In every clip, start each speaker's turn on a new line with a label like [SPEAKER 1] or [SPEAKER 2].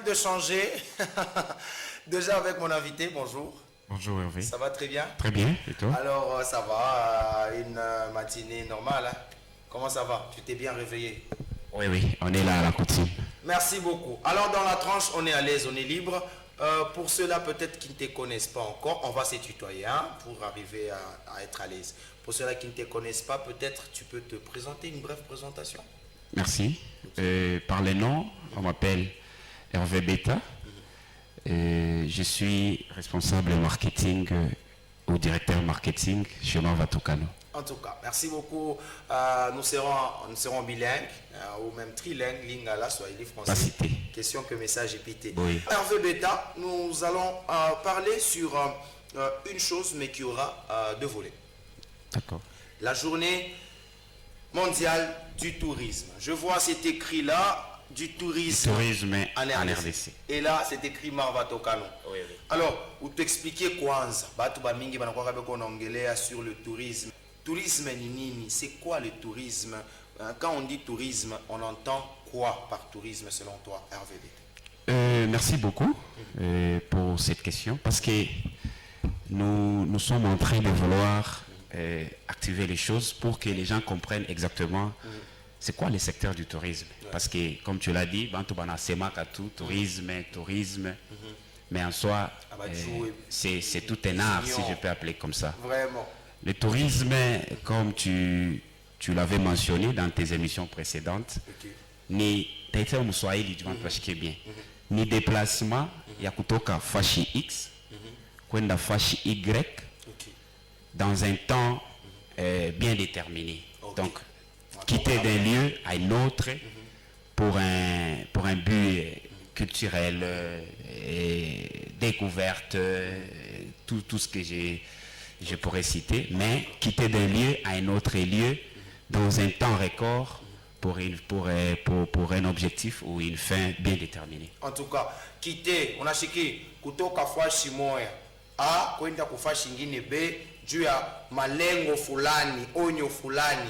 [SPEAKER 1] de changer. Déjà avec mon invité, bonjour.
[SPEAKER 2] Bonjour Hervé.
[SPEAKER 1] Ça va très bien?
[SPEAKER 2] Très bien, et toi?
[SPEAKER 1] Alors, ça va, une matinée normale. Hein? Comment ça va? Tu t'es bien réveillé?
[SPEAKER 2] Oui, oui, on est là à la coutume.
[SPEAKER 1] Merci beaucoup. Alors, dans la tranche, on est à l'aise, on est libre. Pour ceux-là, peut-être qui ne te connaissent pas encore, on va se tutoyer hein, pour arriver à être à l'aise. Pour ceux-là qui ne te connaissent pas, peut-être tu peux te présenter une brève présentation.
[SPEAKER 2] Merci. Par les noms, on m'appelle Hervé Beta. Je suis responsable marketing ou directeur marketing chez Nova Tucano.
[SPEAKER 1] En tout cas, merci beaucoup. Nous serons bilingues ou même trilingues, lingala, swahili, français.
[SPEAKER 2] Pas cité.
[SPEAKER 1] Question que message est pité.
[SPEAKER 2] Oui.
[SPEAKER 1] Hervé Beta, nous allons parler sur une chose, mais qui aura deux volets.
[SPEAKER 2] D'accord.
[SPEAKER 1] La journée mondiale du tourisme. Je vois cet écrit-là, du tourisme,
[SPEAKER 2] en RDC.
[SPEAKER 1] Et là, c'est écrit Marva Tucano.
[SPEAKER 2] Oui, oui.
[SPEAKER 1] Alors, vous t'expliquez kwanza, batu ba mingi banakuwa kabe konongelea sur le tourisme. Tourisme ni nini? C'est quoi le tourisme? Quand on dit tourisme, on entend quoi par tourisme selon toi, Hervé?
[SPEAKER 2] Merci beaucoup pour cette question parce que nous sommes en train de vouloir activer les choses pour que les gens comprennent exactement c'est quoi le secteur du tourisme. Parce que, comme tu l'as dit, tourisme, mais en soi, c'est tout un art, si je peux appeler comme ça.
[SPEAKER 1] Vraiment.
[SPEAKER 2] Le tourisme, comme tu l'avais mentionné dans tes émissions précédentes, ni ni déplacement, ya kutoka fashi X, kwenda fashi Y, dans un temps bien déterminé. Donc, quitter d'un lieu à un autre pour un but culturel, découverte, tout ce que je pourrais citer, mais quitter d'un lieu à un autre lieu dans un temps record pour un objectif ou une fin bien déterminée.
[SPEAKER 1] En tout cas, quitter, on a chiki kutoka fashi moya A kwenda kufashi ingine B juu ya malengo fulani, onyo fulani,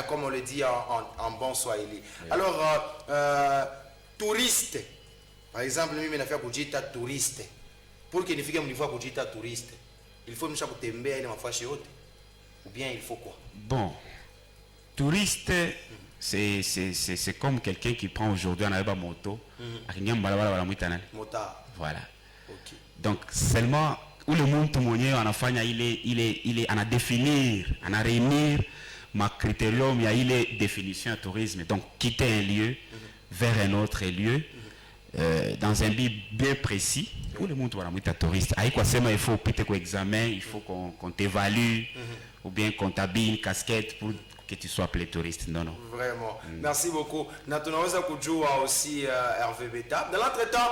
[SPEAKER 1] comme on le dit en bon swahili. Alors, touriste, par exemple, mimi nafia kujita touriste. Pour que nifike mnifua kujita touriste, il faut msha kutembea ile mafashi yote ou bien il faut quoi?
[SPEAKER 2] Bon, touriste, c'est comme quelqu'un qui prend aujourd'hui un moto,
[SPEAKER 1] Motard.
[SPEAKER 2] voilà.
[SPEAKER 1] Okay.
[SPEAKER 2] Donc seulement où le monde mwenyewe anafanya ile anadéfinir, réunir ma critérium, il y a ile définition à tourisme. Donc quitter un lieu vers un autre lieu dans un but bien précis. Où le monde est touriste. Il faut peut-être qu'on examine, il faut qu'on t'évalue ou bien qu'on t'habille une casquette pour que tu sois appelé touriste. Non, non.
[SPEAKER 1] Vraiment. Merci beaucoup. Na tunaweza kujua aussi Hervé Beta. Dans l'entretemps,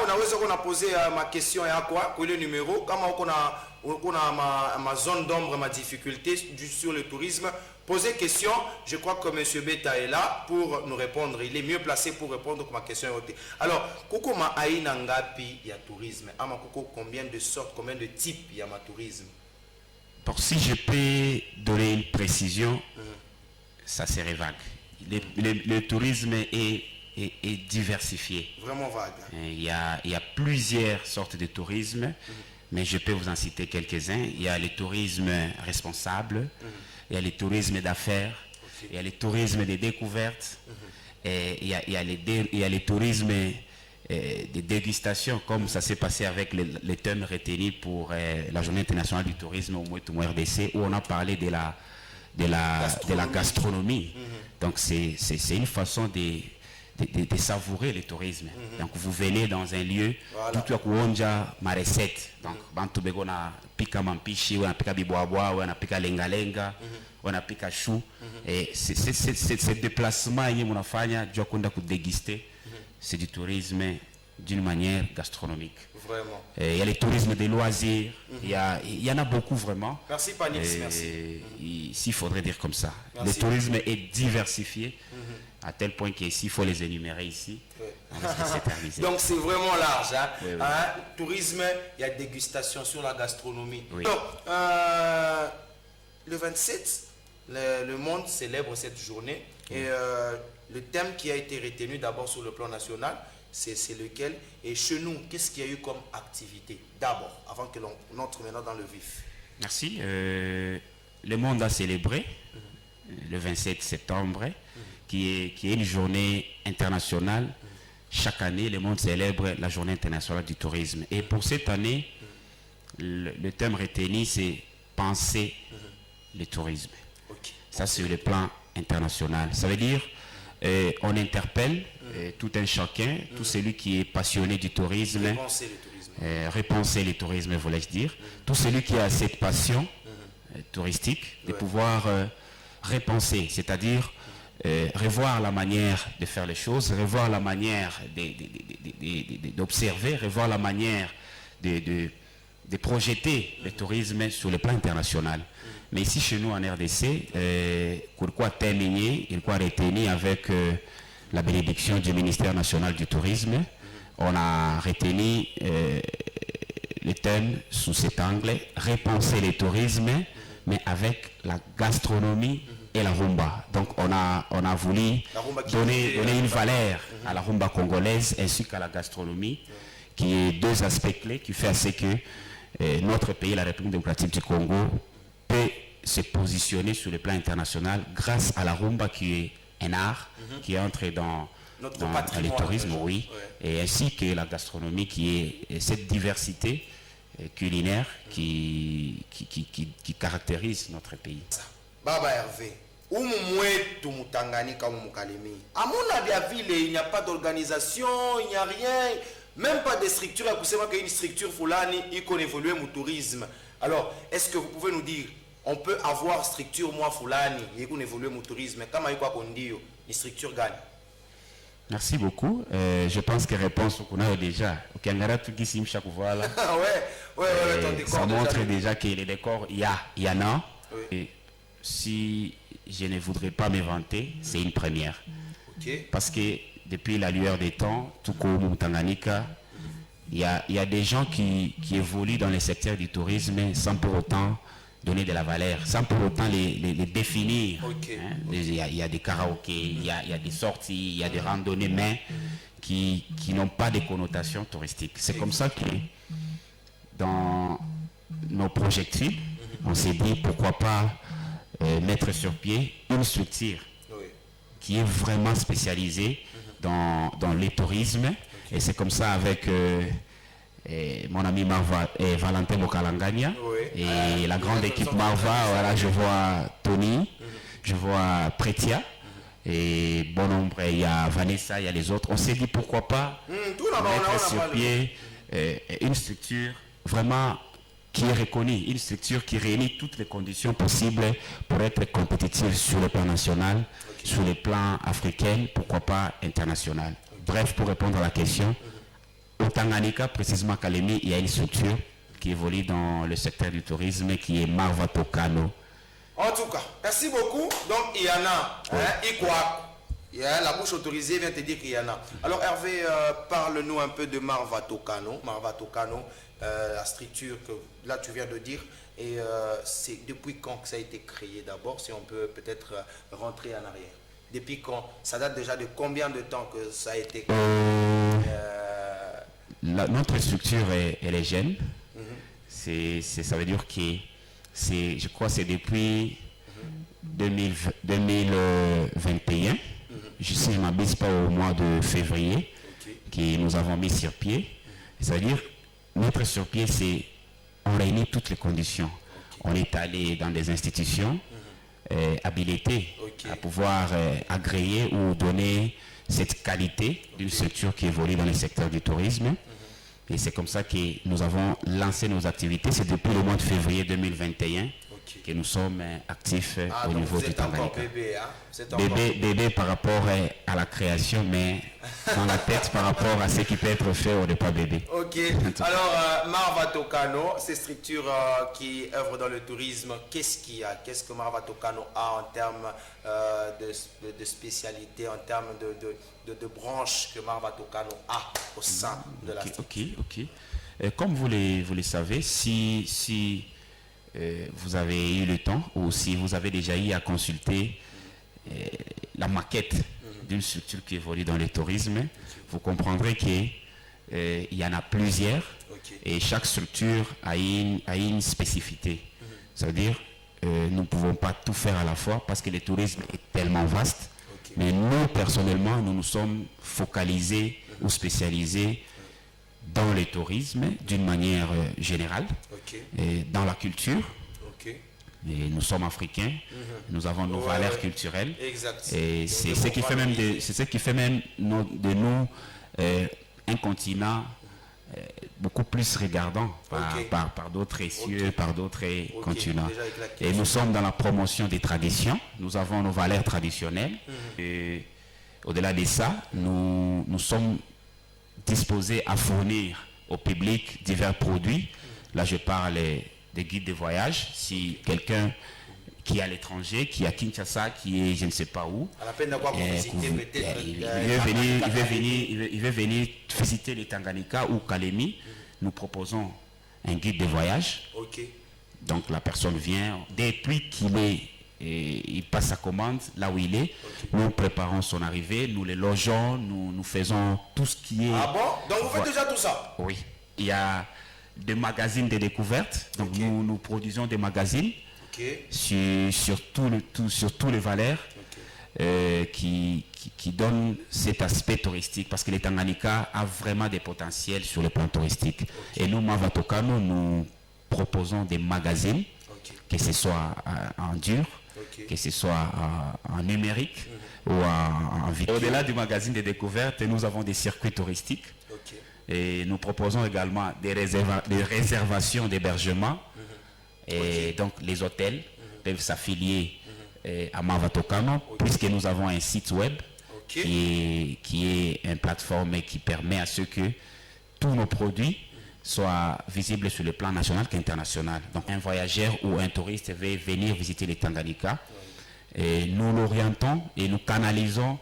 [SPEAKER 1] unaweza kuna poser ma question yako kwa ile numéro kama uko na ma zone d'ombre, ma difficulté sur le tourisme. Posez question. Je crois que monsieur Beta est là pour nous répondre. Il est mieux placé pour répondre à ma question. Alors, kuko ma aina ngapi ya tourisme? Ama kuko combien de sortes, combien de types ya ma tourisme?
[SPEAKER 2] Pour si je peux donner une précision, ça serait vague. Le tourisme est diversifié.
[SPEAKER 1] Vraiment vague.
[SPEAKER 2] Il y a plusieurs sortes de tourisme, mais je peux vous en citer quelques-uns. Il y a le tourisme responsable, il y a le tourisme d'affaires, il y a le tourisme de découverte, et il y a le tourisme de dégustation, comme ça s'est passé avec les thèmes retenus pour la Journée internationale du tourisme au RDC, où on a parlé de la gastronomie. Donc c'est une façon de savourer le tourisme. Donc vous venez dans un lieu, tout à kuonja ma recette. Donc bantu bego na pika mampishi, on pika biboaboa, on pika lenga, on pika chou. Et c'est déplacement yé munafanya jua kwenda kudeguster. C'est du tourisme d'une manière gastronomique.
[SPEAKER 1] Vraiment.
[SPEAKER 2] Il y a le tourisme des loisirs, il y en a beaucoup vraiment.
[SPEAKER 1] Merci Panix, merci.
[SPEAKER 2] Ici, il faudrait dire comme ça.
[SPEAKER 1] Merci.
[SPEAKER 2] Le tourisme est diversifié à tel point qu'ici, il faut les énumérer ici.
[SPEAKER 1] Donc c'est vraiment large. Hein?
[SPEAKER 2] Oui, oui.
[SPEAKER 1] Tourisme, il y a dégustation sur la gastronomie.
[SPEAKER 2] Oui.
[SPEAKER 1] Donc, le 27, le monde célèbre cette journée. Et le thème qui a été retenu d'abord sur le plan national, c'est lequel? Et chez nous, qu'est-ce qu'il y a eu comme activité d'abord, avant que l'on entre maintenant dans le vif?
[SPEAKER 2] Merci. Le monde a célébré le 27 septembre, qui est une journée internationale. Chaque année, le monde célèbre la journée internationale du tourisme. Et pour cette année, le thème retenu, c'est penser le tourisme.
[SPEAKER 1] Ok.
[SPEAKER 2] Ça, sur le plan international. Ça veut dire, on interpelle tout un chacun, tout celui qui est passionné du tourisme,
[SPEAKER 1] Penser le tourisme.
[SPEAKER 2] repenser le tourisme, voulais-je dire, tout celui qui a cette passion touristique, de pouvoir repenser, c'est-à-dire revoir la manière de faire les choses, revoir la manière d'observer, revoir la manière de projeter le tourisme sur le plan international. Mais ici, chez nous, en RDC, pourquoi terminer, il quoi retenir avec la bénédiction du ministère national du tourisme, on a retenu le thème sous cet angle, repenser le tourisme, mais avec la gastronomie et la rumba. Donc on a voulu donner une valeur à la rumba congolaise ainsi qu'à la gastronomie, qui est deux aspects clés qui fait à ce que notre pays, la République démocratique du Congo, peut se positionner sur le plan international grâce à la rumba qui est un art qui entre dans le tourisme, oui, et ainsi que la gastronomie qui est cette diversité culinaire qui caractérise notre pays.
[SPEAKER 1] Baba Hervé, Oumouetou Tanganyika Moukalemi. À mon avis, à ville, il n'y a pas d'organisation, il n'y a rien, même pas de structure. Vous savez qu'il y a une structure Foulani, il connaît évoluer mon tourisme. Alors, est-ce que vous pouvez nous dire, on peut avoir structure moi Foulani, il connaît évoluer mon tourisme, comment il qu'on dit, une structure gagne?
[SPEAKER 2] Merci beaucoup. Je pense que réponse qu'on a déjà. Ok, voilà. Ça montre déjà que les décors, il y en a.
[SPEAKER 1] Oui.
[SPEAKER 2] Et si je ne voudrais pas m'inventer, c'est une première.
[SPEAKER 1] Okay.
[SPEAKER 2] Parce que depuis la lueur des temps, tout comme Tanganyika, il y a des gens qui évoluent dans le secteur du tourisme sans pour autant donner de la valeur, sans pour autant les définir.
[SPEAKER 1] Okay.
[SPEAKER 2] Hein. Il y a des karaokés, il y a des sorties, il y a des randonnées, mais qui n'ont pas de connotation touristique. C'est comme ça que dans nos projectiles, on s'est dit pourquoi pas mettre sur pied une structure qui est vraiment spécialisée dans le tourisme. Et c'est comme ça avec mon ami Marva et Valentin Mokalangania et la grande équipe Marva. Voilà, je vois Tony, je vois Pretia et bon nombre, il y a Vanessa, il y a les autres. On s'est dit pourquoi pas mettre sur pied une structure vraiment qui est reconnue, une structure qui réunit toutes les conditions possibles pour être compétitive sur le plan national, sur le plan africain, pourquoi pas international. Bref, pour répondre à la question, au Tanganyika, précisément à Kalemi, il y a une structure qui évolue dans le secteur du tourisme qui est Marva Tokano.
[SPEAKER 1] En tout cas, merci beaucoup. Donc, il y en a. Il y a la bouche autorisée vient te dire qu'il y en a. Alors, Hervé, parle-nous un peu de Marva Tokano. Marva Tokano, la structure que là tu viens de dire. Et c'est depuis quand que ça a été créé d'abord, si on peut peut-être rentrer en arrière. Depuis quand? Ça date déjà de combien de temps que ça a été créé?
[SPEAKER 2] Notre structure, elle est jeune. Ça veut dire que je crois que c'est depuis 2021, je ne m'abuse pas, au mois de février, que nous avons mis sur pied. Ça veut dire, mettre sur pied, c'est on réunit toutes les conditions. On est allé dans des institutions habilitées à pouvoir agréer ou donner cette qualité d'une structure qui évolue dans le secteur du tourisme. Et c'est comme ça que nous avons lancé nos activités. C'est depuis le mois de février 2021 que nous sommes actifs au niveau du Tanganyika. Bébé par rapport à la création, mais dans la tête par rapport à ce qui peut être fait, on n'est pas bébé.
[SPEAKER 1] Ok. Alors, Marva Tokano, ces structures qui œuvrent dans le tourisme, qu'est-ce qu'il y a? Qu'est-ce que Marva Tokano a en termes de spécialité, en termes de branches que Marva Tokano a au sein de la structure?
[SPEAKER 2] Ok. Comme vous le savez, si vous avez eu le temps ou si vous avez déjà eu à consulter la maquette d'une structure qui évolue dans le tourisme, vous comprendrez qu'il y en a plusieurs et chaque structure a une spécificité. C'est-à-dire, nous ne pouvons pas tout faire à la fois parce que le tourisme est tellement vaste. Mais nous, personnellement, nous nous sommes focalisés ou spécialisés dans le tourisme d'une manière générale, et dans la culture. Et nous sommes africains, nous avons nos valeurs culturelles. Et c'est ce qui fait même de nous un continent beaucoup plus regardant par d'autres cieux, par d'autres continents. Et nous sommes dans la promotion des traditions, nous avons nos valeurs traditionnelles. Et au-delà de ça, nous sommes disposés à fournir au public divers produits. Là, je parle des guides de voyage. Si quelqu'un qui est à l'étranger, qui est à Kinshasa, qui est je ne sais pas où, il veut venir visiter les Tanganyika ou Kalemi, nous proposons un guide de voyage. Donc la personne vient, depuis il passe sa commande là où il est, nous préparons son arrivée, nous les logeons, nous faisons tout ce qui est...
[SPEAKER 1] Ah bon? Donc vous faites déjà tout ça?
[SPEAKER 2] Oui. Il y a des magazines de découverte, donc nous produisons des magazines sur tous les valeurs qui donnent cet aspect touristique, parce que les Tanganyika a vraiment des potentiels sur le plan touristique. Et nous, Marva Tokano, nous proposons des magazines, que ce soit en dur, que ce soit en numérique ou en vidéo. Au-delà du magazine de découverte, nous avons des circuits touristiques. Et nous proposons également des réservations d'hébergement. Et donc les hôtels peuvent s'affilier à Marva Tokano, puisque nous avons un site web qui est une plateforme qui permet à ce que tous nos produits soient visibles sur le plan national qu'international. Donc un voyageur ou un touriste veut venir visiter les Tanganyika, et nous l'orientons et nous canalisons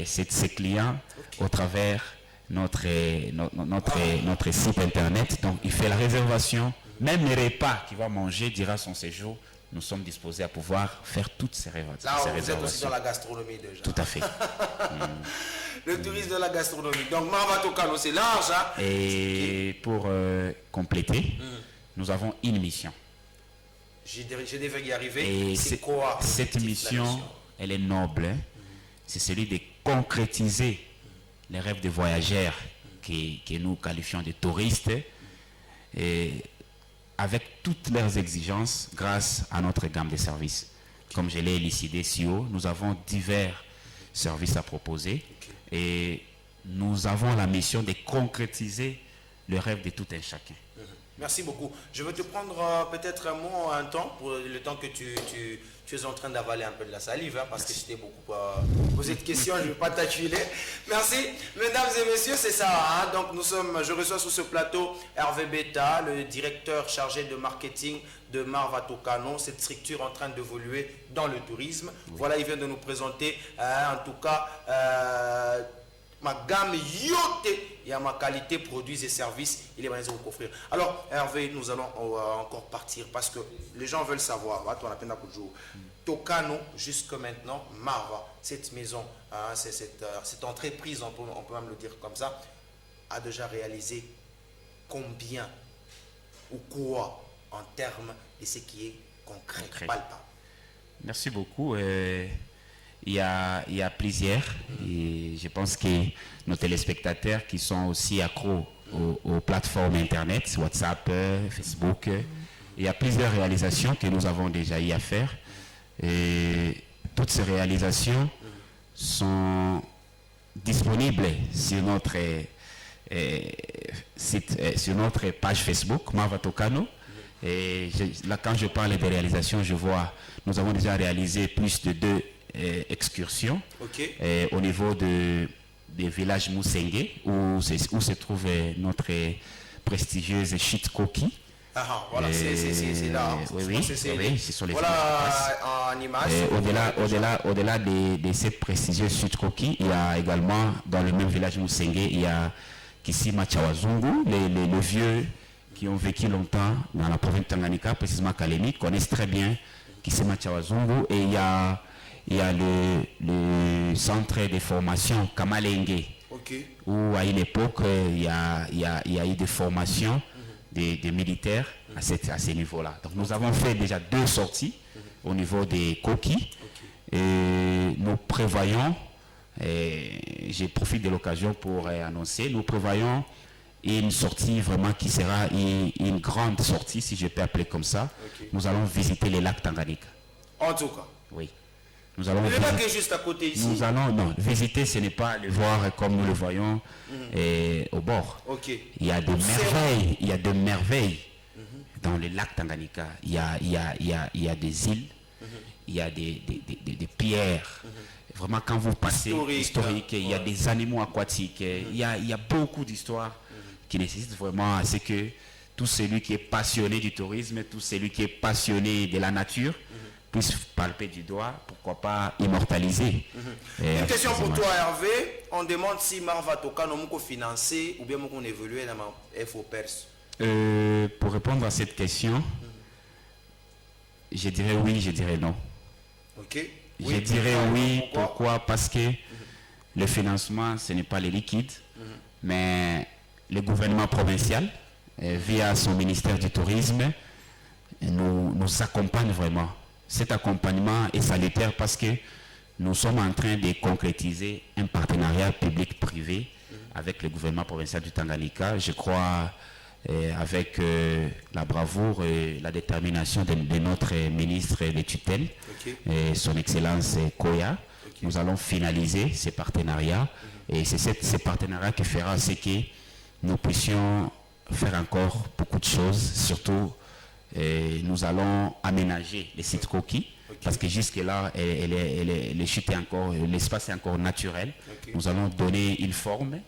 [SPEAKER 2] ces clients au travers notre site internet. Donc il fait la réservation, même les repas qu'il va manger durant son séjour, nous sommes disposés à pouvoir faire toutes ces réservations.
[SPEAKER 1] Là, vous êtes aussi dans la gastronomie déjà.
[SPEAKER 2] Tout à fait.
[SPEAKER 1] Le tourisme de la gastronomie. Donc Marva Tokano, c'est large. Hein?
[SPEAKER 2] Et pour compléter, nous avons une mission.
[SPEAKER 1] Je devais y arriver.
[SPEAKER 2] Et cette mission, elle est noble. Hein? C'est celui de concrétiser les rêves des voyageurs que nous qualifions de touristes, et avec toutes leurs exigences grâce à notre gamme de services. Comme je l'ai élucidé ici haut, nous avons divers services à proposer et nous avons la mission de concrétiser le rêve de tout un chacun.
[SPEAKER 1] Merci beaucoup. Je vais te prendre peut-être un temps, pour le temps que tu es en train d'avaler un peu de la salive, hein, parce que j'étais beaucoup posé de questions, je ne vais pas t'acculer. Merci. Mesdames et messieurs, c'est ça. Hein. Donc je reçois sur ce plateau Hervé Beta, le directeur chargé de marketing de Marva Tokano, cette structure en train d'évoluer dans le tourisme. Voilà, il vient de nous présenter, en tout cas, ma gamme yote et à ma qualité produits et services, il est bien de vous offrir. Alors Hervé, nous allons encore partir parce que les gens veulent savoir. Tokano jusque maintenant, Marva, cette maison, hein, cette entreprise, on peut même le dire comme ça, a déjà réalisé combien ou quoi en termes de ce qui est concret. Palpable.
[SPEAKER 2] Merci beaucoup. Il y a plusieurs, et je pense que nos téléspectateurs qui sont aussi accros aux plateformes internet, WhatsApp, Facebook, il y a plusieurs réalisations que nous avons déjà eu à faire, et toutes ces réalisations sont disponibles sur notre site, sur notre page Facebook Marva Tokano. Et là, quand je parle de réalisation, je vois, nous avons déjà réalisé plus de 2 excursions au niveau des villages Moussenge où se trouve notre prestigieuse Chitkoki.
[SPEAKER 1] Voilà, c'est là.
[SPEAKER 2] Oui, ce sont les
[SPEAKER 1] voilà, en image.
[SPEAKER 2] Au-delà de cette prestigieuse Chitkoki, il y a également dans le même village Moussenge, il y a Kisima Chawazungu, les vieux qui ont vécu longtemps dans la province de Tanganyika, précisément Kalemi, connaissent très bien Kisima Chawazungu, et il y a il y a le centre de formation Kamalenge,
[SPEAKER 1] Ok.
[SPEAKER 2] où à une époque, il y a eu des formations des militaires à ce niveau-là. Donc nous avons fait déjà 2 sorties au niveau des coquilles. Et nous prévoyons, je profite de l'occasion pour annoncer, nous prévoyons une sortie vraiment qui sera une grande sortie, si je peux appeler comme ça. Nous allons visiter les lacs Tanganyika.
[SPEAKER 1] En tout cas.
[SPEAKER 2] Oui. Nous allons
[SPEAKER 1] Le lac est juste à côté ici.
[SPEAKER 2] Nous allons, non, visiter, ce n'est pas le voir comme nous le voyons au bord.
[SPEAKER 1] Ok.
[SPEAKER 2] Il y a de merveilles, dans le lac Tanganyika. Il y a des îles, il y a des pierres. Vraiment, quand vous passez, historique, il y a des animaux aquatiques, il y a beaucoup d'histoires qui nécessitent vraiment à ce que tout celui qui est passionné du tourisme, tout celui qui est passionné de la nature, puisse palper du doigt, pourquoi pas immortaliser.
[SPEAKER 1] Une question pour toi, Hervé. On demande si Marva Toka nous financer ou bien nous évoluer dans la FO Perse.
[SPEAKER 2] Pour répondre à cette question, je dirais oui, je dirais non.
[SPEAKER 1] Ok.
[SPEAKER 2] Je dirais oui, pourquoi? Parce que le financement, ce n'est pas les liquides, mais le gouvernement provincial, via son ministère du Tourisme, nous accompagne vraiment. Cet accompagnement est salutaire parce que nous sommes en train de concrétiser un partenariat public-privé avec le gouvernement provincial du Tanganyika. Je crois avec la bravoure et la détermination de notre ministre de tutelle, son Excellence Koya. Nous allons finaliser ces partenariats et c'est ce partenariat qui fera ce que nous puissions faire encore beaucoup de choses, surtout nous allons aménager les sites coquilles parce que jusque-là, l'espace est encore naturel. Nous allons donner une forme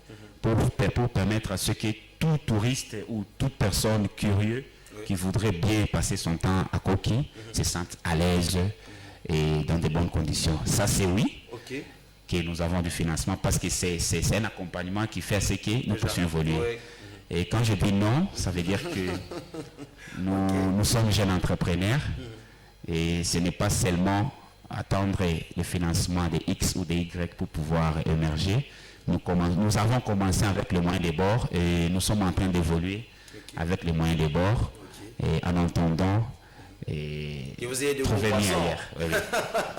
[SPEAKER 2] pour permettre à ce que tout touriste ou toute personne curieuse qui voudrait bien passer son temps à coquille se sente à l'aise et dans de bonnes conditions. Ça, c'est oui. Que nous avons du financement parce que c'est un accompagnement qui fait ce que nous puissions évoluer. Et quand je dis non, ça veut dire que nous sommes jeunes entrepreneurs et ce n'est pas seulement attendre le financement des X ou des Y pour pouvoir émerger. Nous avons commencé avec les moyens des bords et nous sommes en train d'évoluer avec les moyens des bords et en entendant trouver mieux ailleurs. Oui.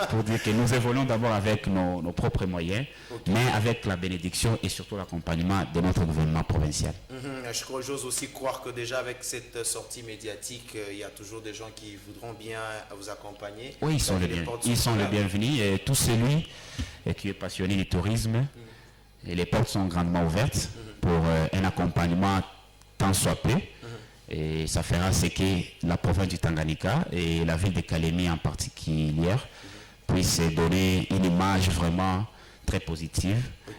[SPEAKER 2] Pour dire que nous évoluons d'abord avec nos propres moyens, mais avec la bénédiction et surtout l'accompagnement de notre gouvernement provincial.
[SPEAKER 1] J'ose aussi croire que déjà avec cette sortie médiatique, il y a toujours des gens qui voudront bien vous accompagner.
[SPEAKER 2] Oui, ils sont les bienvenus. Et tout celui qui est passionné du tourisme, et les portes sont grandement ouvertes pour un accompagnement tant soit peu. Et ça fera ce que la province du Tanganyika et la ville de Kalemi en particulier puissent donner une image vraiment très positive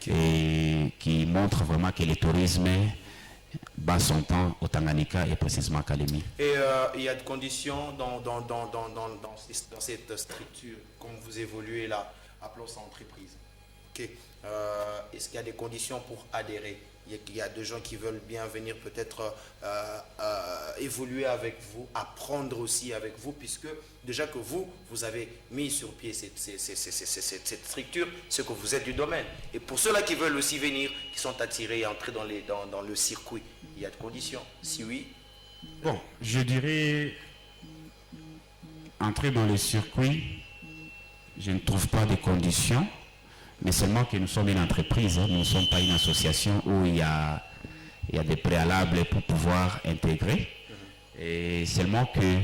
[SPEAKER 2] et qui montre vraiment que le tourisme bat son temps au Tanganyika et précisément à Kalemi.
[SPEAKER 1] Et il y a des conditions dans cette structure, comme vous évoluez là, appelons ça entreprise. Est-ce qu'il y a des conditions pour adhérer? Il y a des gens qui veulent bien venir peut-être évoluer avec vous, apprendre aussi avec vous, puisque déjà que vous avez mis sur pied cette structure, c'est que vous êtes du domaine. Et pour ceux-là qui veulent aussi venir, qui sont attirés et entrer dans le circuit, il y a des conditions? Si oui?
[SPEAKER 2] Bon, je dirais, entrer dans le circuit, je ne trouve pas de conditions. Mais seulement que nous sommes une entreprise, nous ne sommes pas une association où il y a des préalables pour pouvoir intégrer. Et seulement que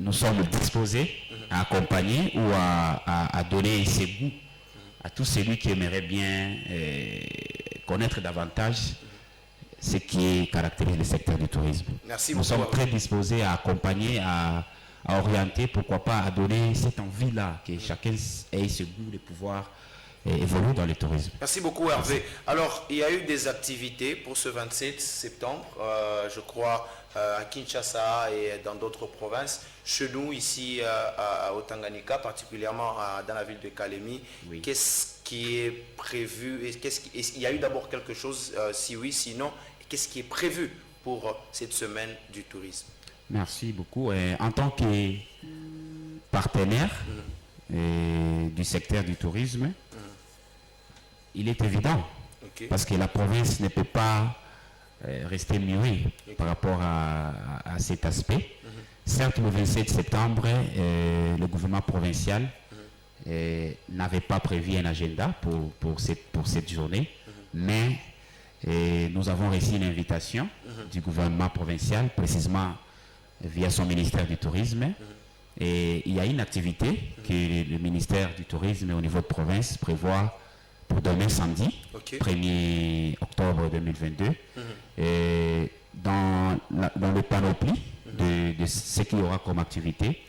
[SPEAKER 2] nous sommes disposés à accompagner ou à donner ses goûts à tout celui qui aimerait bien connaître davantage ce qui caractérise le secteur du tourisme.
[SPEAKER 1] Merci
[SPEAKER 2] nous sommes très disposés à accompagner, à orienter, pourquoi pas à donner cette envie-là, que chacun ait ce goût de pouvoir évoluer dans le tourisme.
[SPEAKER 1] Merci beaucoup Hervé. Alors, il y a eu des activités pour ce 27 septembre, je crois, à Kinshasa et dans d'autres provinces. Chez nous, ici au Tanganyika, particulièrement dans la ville de Kalemi, qu'est-ce qui est prévu? Il y a eu d'abord quelque chose, si oui, sinon, qu'est-ce qui est prévu pour cette semaine du tourisme?
[SPEAKER 2] Merci beaucoup. En tant que partenaire du secteur du tourisme, il est évident, parce que la province ne peut pas rester muette par rapport à cet aspect. Certes, le 27 septembre, le gouvernement provincial n'avait pas prévu un agenda pour cette journée, mais nous avons reçu une invitation du gouvernement provincial, précisément via son ministère du Tourisme. Et il y a une activité que le ministère du Tourisme au niveau de province prévoit pour demain samedi, 1er octobre 2022, dans le panoplie de ce qu'il y aura comme activité.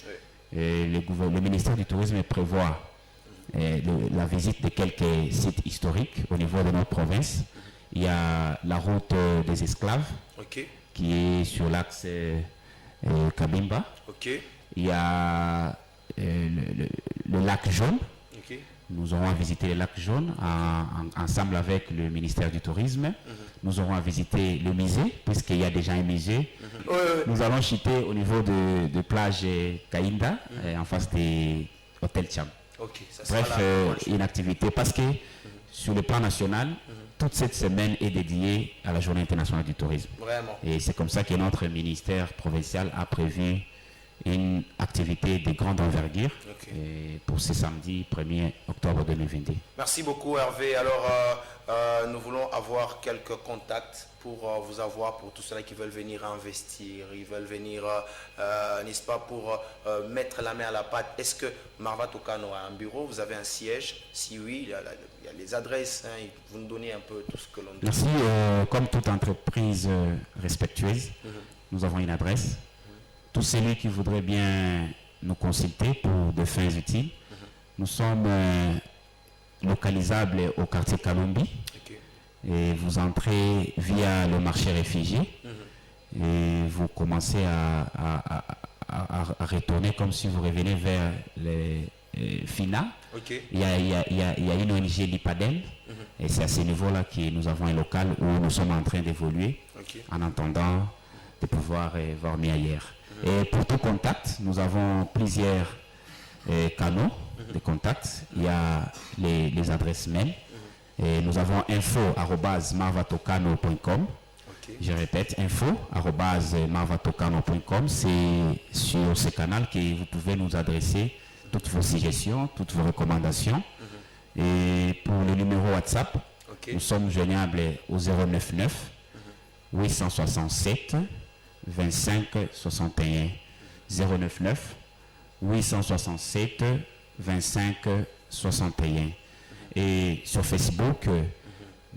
[SPEAKER 2] Le ministère du Tourisme prévoit la visite de quelques sites historiques au niveau de notre province. Il y a la route des esclaves qui est sur l'axe Kabimba. Il y a le lac jaune. Nous aurons à visiter le lac jaune ensemble avec le ministère du Tourisme. Nous aurons à visiter le musée, puisqu'il y a déjà un musée. Nous allons chuter au niveau de plage Kainda, en face des hôtels Cham. Bref, une activité, parce que sur le plan national, toute cette semaine est dédiée à la Journée internationale du tourisme.
[SPEAKER 1] Vraiment.
[SPEAKER 2] Et c'est comme ça que notre ministère provincial a prévu une activité de grande envergure pour ce samedi 1er octobre 2022.
[SPEAKER 1] Merci beaucoup Hervé. Alors, nous voulons avoir quelques contacts pour vous avoir, pour tous ceux qui veulent venir investir, ils veulent venir, n'est-ce pas, pour mettre la main à la pâte. Est-ce que Marva Tokano a un bureau? Vous avez un siège? Si oui, il y a les adresses. Vous nous donnez un peu tout ce que l'on doit.
[SPEAKER 2] Merci. Comme toute entreprise respectueuse, nous avons une adresse. Tous celui qui voudrait bien nous consulter pour des fins utiles, nous sommes localisables au quartier Kalombi. Et vous entrez via le marché réfugié et vous commencez à retourner comme si vous revenez vers les FINA. Il y a une ONG Lipadel et c'est à ce niveau-là que nous avons un local où nous sommes en train d'évoluer en attendant de pouvoir voir mieux ailleurs. Et pour tout contact, nous avons plusieurs canaux de contact. Il y a les adresses mail. Et nous avons info@marvatokano.com. Je répète, info@marvatokano.com. C'est sur ce canal que vous pouvez nous adresser toutes vos suggestions, toutes vos recommandations. Et pour le numéro WhatsApp, nous sommes joignables au 099 867 25 61 099 867 25 61. Et sur Facebook,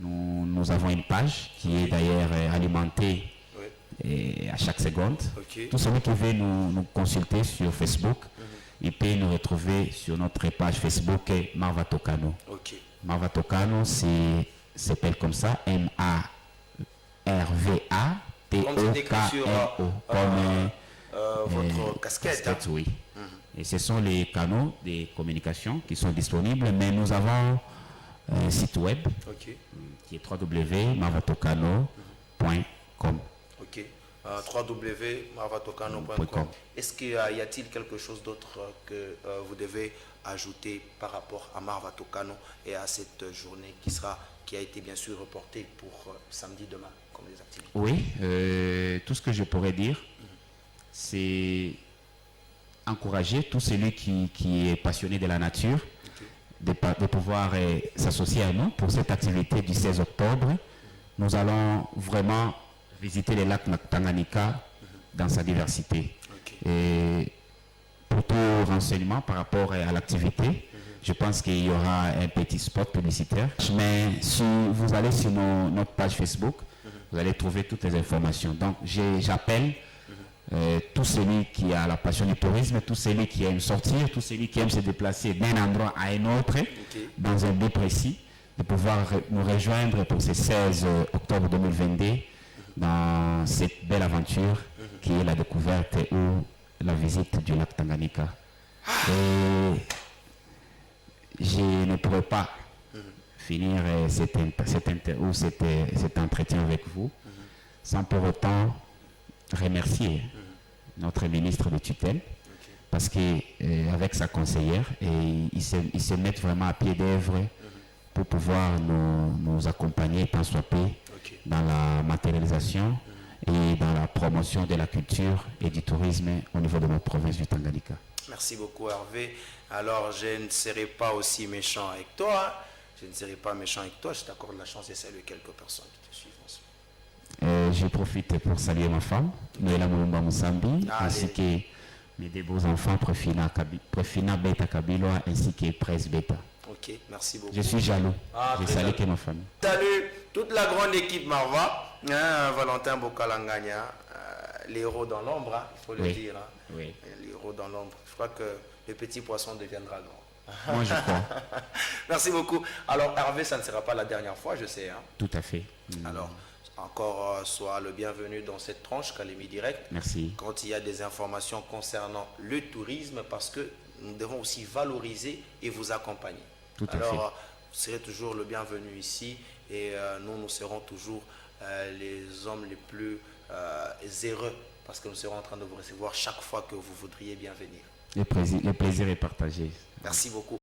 [SPEAKER 2] nous avons une page qui est d'ailleurs alimentée à chaque seconde. Tout celui qui veut nous consulter sur Facebook, il peut nous retrouver sur notre page Facebook Marva Tokano. Marva Tokano, s'appelle comme ça, MARVATOKNO, comme
[SPEAKER 1] votre casquette.
[SPEAKER 2] Oui. Et ce sont les canaux de communication qui sont disponibles, mais nous avons un site web qui est www.marvatokano.com.
[SPEAKER 1] www.marvatokano.com. Est-ce qu'il y a-t-il quelque chose d'autre que vous devez ajouter par rapport à Marva Tokano et à cette journée qui a été bien sûr reportée pour samedi demain comme les activités?
[SPEAKER 2] Oui, tout ce que je pourrais dire, c'est encourager tout celui qui est passionné de la nature de pouvoir s'associer à nous pour cette activité du 16 octobre. Nous allons vraiment visiter les lacs Tanganyika dans sa diversité. Et pour tout renseignement par rapport à l'activité, je pense qu'il y aura un petit spot publicitaire. Mais si vous allez sur notre page Facebook, vous allez trouver toutes les informations. Donc j'appelle tout celui qui a la passion du tourisme, tout celui qui aime sortir, tout celui qui aime se déplacer d'un endroit à un autre, dans un but précis, de pouvoir nous rejoindre pour ce 16 octobre 2022 dans cette belle aventure qui est la découverte ou la visite du lac Tanganyika. Et je ne pourrais pas finir cet entretien avec vous sans pour autant remercier notre ministre de tutelle, parce que avec sa conseillère, et ils se mettent vraiment à pied d'œuvre pour pouvoir nous accompagner tant soit peu dans la matérialisation et dans la promotion de la culture et du tourisme au niveau de notre province du Tanganyika.
[SPEAKER 1] Merci beaucoup Hervé. Alors je ne serai pas aussi méchant avec toi. Hein. Je ne serai pas méchant avec toi. Je t'accorde la chance de saluer quelques personnes qui te suivent en ce moment.
[SPEAKER 2] Je profite pour saluer ma femme, Noëlla Mulumba Moussambi, ainsi que mes deux beaux enfants, Profina Beta Kabiloa, ainsi que Presse Beta.
[SPEAKER 1] Ok, merci beaucoup.
[SPEAKER 2] Je suis jaloux. Je salue que ma famille.
[SPEAKER 1] Salut toute la grande équipe Marva, hein, Valentin Bokalangania, les héros dans l'ombre, hein, il faut le dire. Hein.
[SPEAKER 2] Oui.
[SPEAKER 1] Les héros dans l'ombre. Je crois que le petit poisson deviendra grand.
[SPEAKER 2] Moi, je crois.
[SPEAKER 1] Merci beaucoup. Alors, Hervé, ça ne sera pas la dernière fois, je sais. Hein.
[SPEAKER 2] Tout à fait.
[SPEAKER 1] Alors, encore sois le bienvenu dans cette tranche Kalemi Direct.
[SPEAKER 2] Merci.
[SPEAKER 1] Quand il y a des informations concernant le tourisme, parce que nous devons aussi valoriser et vous accompagner.
[SPEAKER 2] Tout à fait.
[SPEAKER 1] Alors, vous serez toujours le bienvenu ici et nous serons toujours les hommes les plus heureux parce que nous serons en train de vous recevoir chaque fois que vous voudriez bien venir.
[SPEAKER 2] Le plaisir est partagé.
[SPEAKER 1] Merci beaucoup.